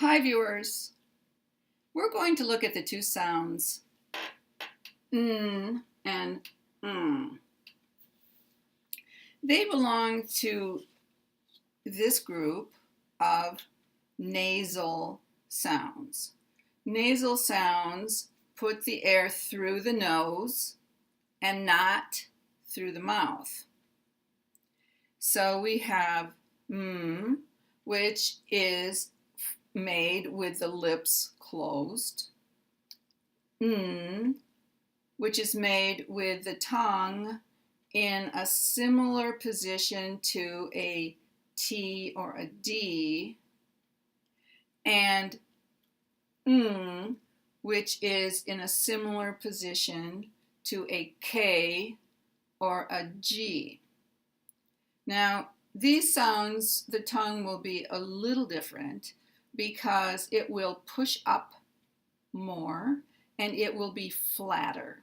Hi viewers, we're going to look at the two sounds n and m. They belong to this group of nasal sounds. Nasal sounds put the air through the nose and not through the mouth. So we have m, which is made with the lips closed, n, which is made with the tongue in a similar position to a T or a D, and ng, which is in a similar position to a K or a G. Now, these sounds, the tongue will be a little different because it will push up more and it will be flatter.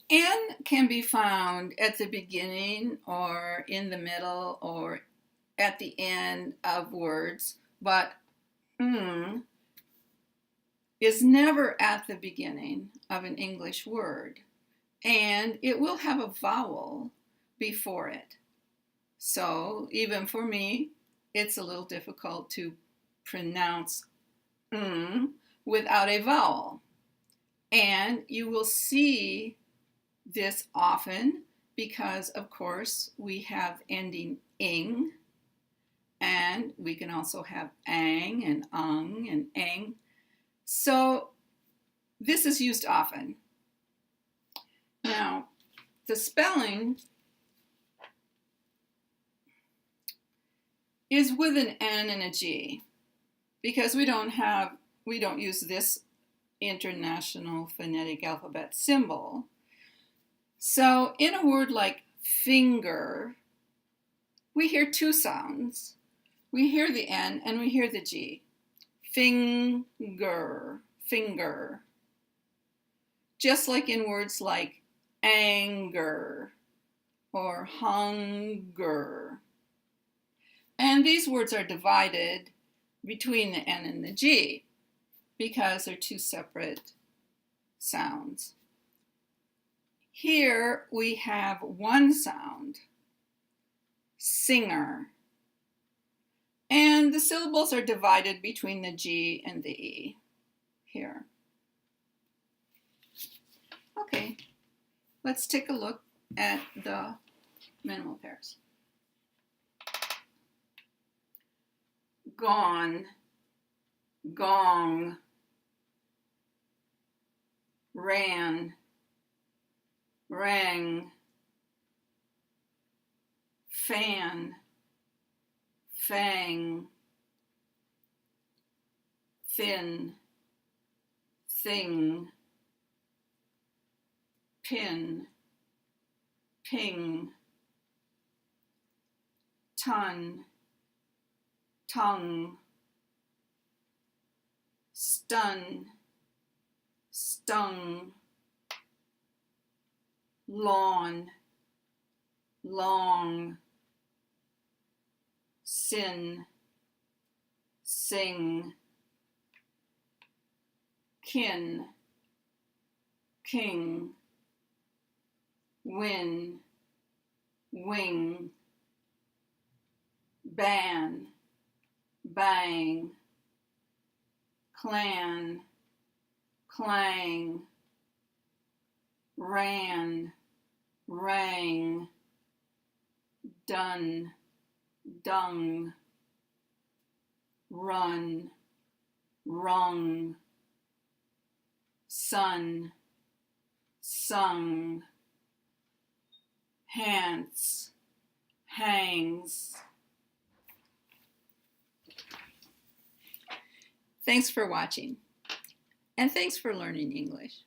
N can be found at the beginning or in the middle or at the end of words, but ng is never at the beginning of an English word, and it will have a vowel before it. So even for me, it's a little difficult to pronounce ng without a vowel. And you will see this often because, of course, we have ending ing, and we can also have ang and ung and eng. So this is used often. Now, the spelling is with an N and a G because we don't use this International Phonetic Alphabet symbol. So in a word like finger, we hear two sounds. We hear the N and we hear the G. Finger, finger. Just like in words like anger or hunger. And these words are divided between the N and the G because they're two separate sounds. Here we have one sound, singer, and the syllables are divided between the G and the E here. Okay, let's take a look at the minimal pairs. Gone, gong, ran, rang, fan, fang, thin, thing, pin, ping, ton, tongue, stun, stung, lawn, long, sin, sing, kin, king, win, wing, ban, bang, clan, clang, ran, rang, done, dung, run, rung, sun, sung, hance, hangs. Thanks for watching, and thanks for learning English.